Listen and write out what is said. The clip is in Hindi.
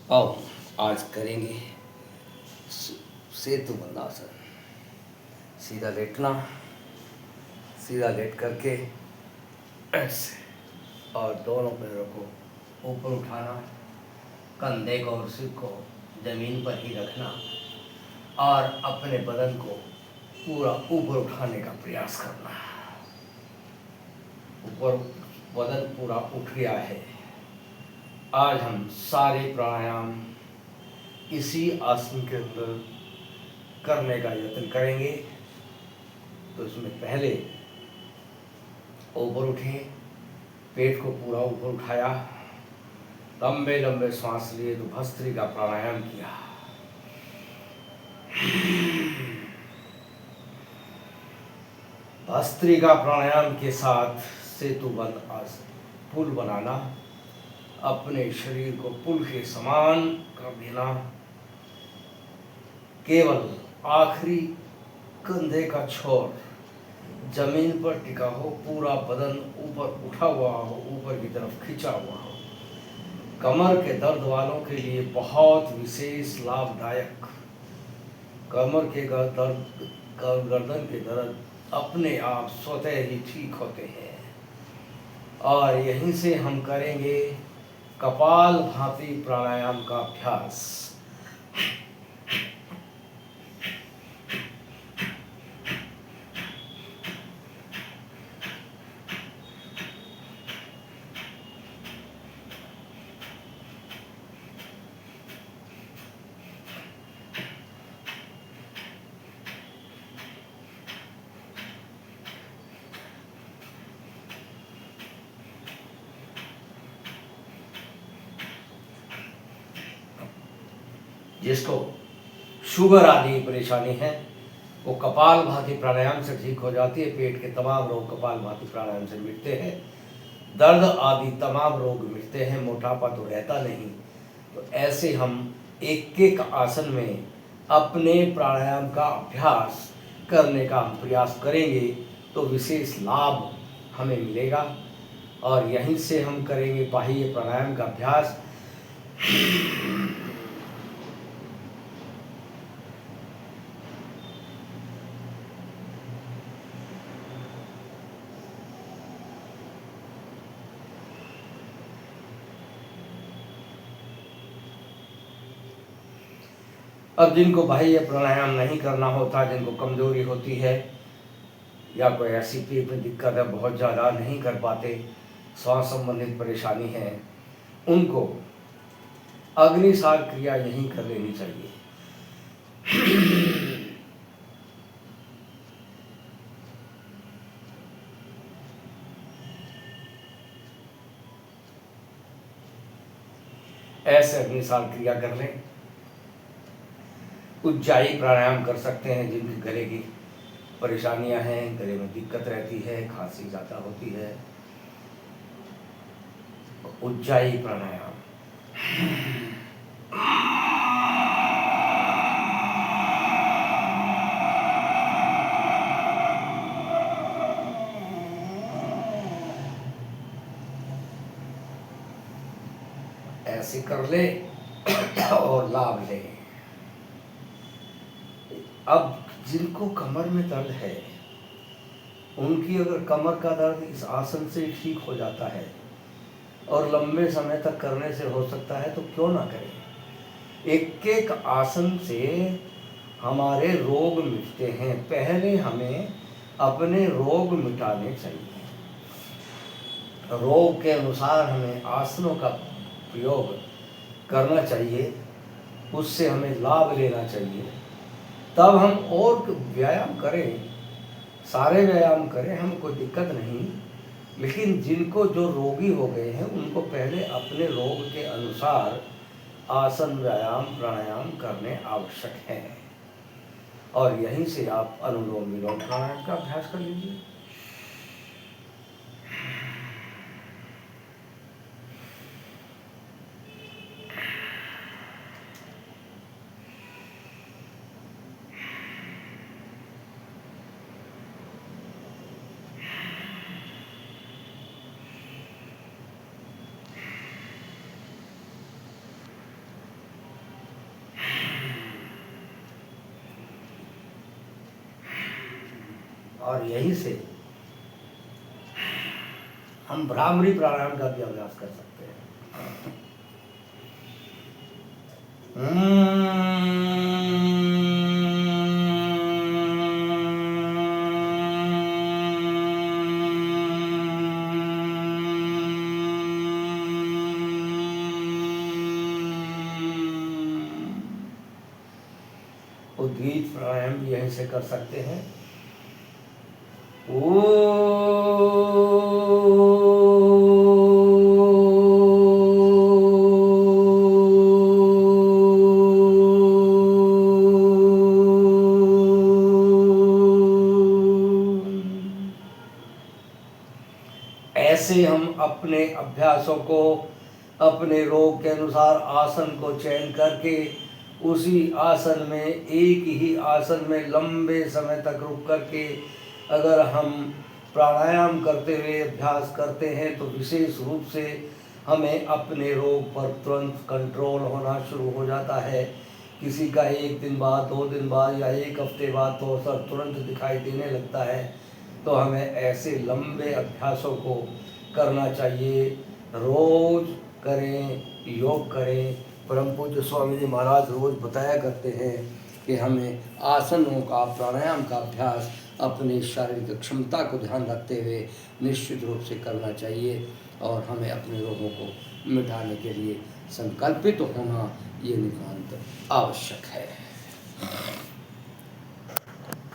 आओ, आज करेंगे सेतु बंधासन। सीधा लेटना, सीधा लेट करके ऐसे, और दोनों पैरों को ऊपर उठाना, कंधे को और सिर को जमीन पर ही रखना और अपने बदन को पूरा ऊपर उठाने का प्रयास करना। ऊपर बदन पूरा उठ गया है। आज हम सारे प्राणायाम इसी आसन के अंदर करने का यत्न करेंगे। तो इसमें पहले ऊपर उठे, पेट को पूरा ऊपर उठाया, लंबे लंबे सांस लिए, तो भस्त्रिका प्राणायाम किया। भस्त्रिका प्राणायाम के साथ सेतुबंध आसन, पुल बनाना, अपने शरीर को पुल के समान कर देना। केवल आखिरी कंधे का छोर जमीन पर टिका हो, पूरा बदन ऊपर उठा हुआ हो, ऊपर की तरफ खिंचा हुआ हो। कमर के दर्द वालों के लिए बहुत विशेष लाभदायक। कमर के दर्द, गर्दन के दर्द अपने आप स्वतः ही ठीक होते हैं। और यहीं से हम करेंगे कपाल भाती प्राणायाम का अभ्यास। जिसको शुगर आदि परेशानी है वो कपाल भाती प्राणायाम से ठीक हो जाती है। पेट के तमाम रोग कपाल भाती प्राणायाम से मिटते हैं। दर्द आदि तमाम रोग मिटते हैं। मोटापा तो रहता नहीं। तो ऐसे हम एक एक आसन में अपने प्राणायाम का अभ्यास करने का हम प्रयास करेंगे तो विशेष लाभ हमें मिलेगा। और यहीं से हम करेंगे बाह्य प्राणायाम का अभ्यास। अब जिनको बाह्य प्राणायाम नहीं करना होता, जिनको कमजोरी होती है या कोई ऐसी पेट में दिक्कत है, बहुत ज़्यादा नहीं कर पाते, श्वास संबंधित परेशानी है, उनको अग्निसार क्रिया यहीं कर लेनी चाहिए। ऐसे अग्निसार क्रिया कर लें। उज्जाई प्राणायाम कर सकते हैं जिनके गले की परेशानियां हैं, गले में दिक्कत रहती है, खांसी ज़्यादा होती है। उज्जाई प्राणायाम। ऐसे कर ले और लाभ ले। अब जिनको कमर में दर्द है, उनकी अगर कमर का दर्द इस आसन से ठीक हो जाता है और लंबे समय तक करने से हो सकता है तो क्यों ना करें। एक एक आसन से हमारे रोग मिटते हैं। पहले हमें अपने रोग मिटाने चाहिए। रोग के अनुसार हमें आसनों का प्रयोग करना चाहिए, उससे हमें लाभ लेना चाहिए। तब हम और व्यायाम करें, सारे व्यायाम करें, हमें कोई दिक्कत नहीं। लेकिन जिनको जो रोगी हो गए हैं उनको पहले अपने रोग के अनुसार आसन व्यायाम प्राणायाम करने आवश्यक है। और यहीं से आप अनुलोम विलोम प्राणायाम का अभ्यास कर लीजिए। और यहीं से हम भ्रामरी प्राणायाम का भी अभ्यास कर सकते हैं। उद्गीत प्राणायाम भी यहीं से कर सकते हैं। ऐसे हम अपने अभ्यासों को अपने रोग के अनुसार आसन को चयन करके उसी आसन में, एक ही आसन में लंबे समय तक रुक करके अगर हम प्राणायाम करते हुए अभ्यास करते हैं तो विशेष रूप से हमें अपने रोग पर तुरंत कंट्रोल होना शुरू हो जाता है। किसी का 1 दिन बाद, 2 दिन बाद या 1 हफ्ते बाद तो असर तुरंत दिखाई देने लगता है। तो हमें ऐसे लंबे अभ्यासों को करना चाहिए। रोज करें, योग करें। परम पूज्य स्वामी जी महाराज रोज बताया करते हैं कि हमें आसनों का, प्राणायाम का अभ्यास अपनी शारीरिक क्षमता को ध्यान रखते हुए निश्चित रूप से करना चाहिए और हमें अपने रोगों को मिटाने के लिए संकल्पित होना ये नितांत आवश्यक है।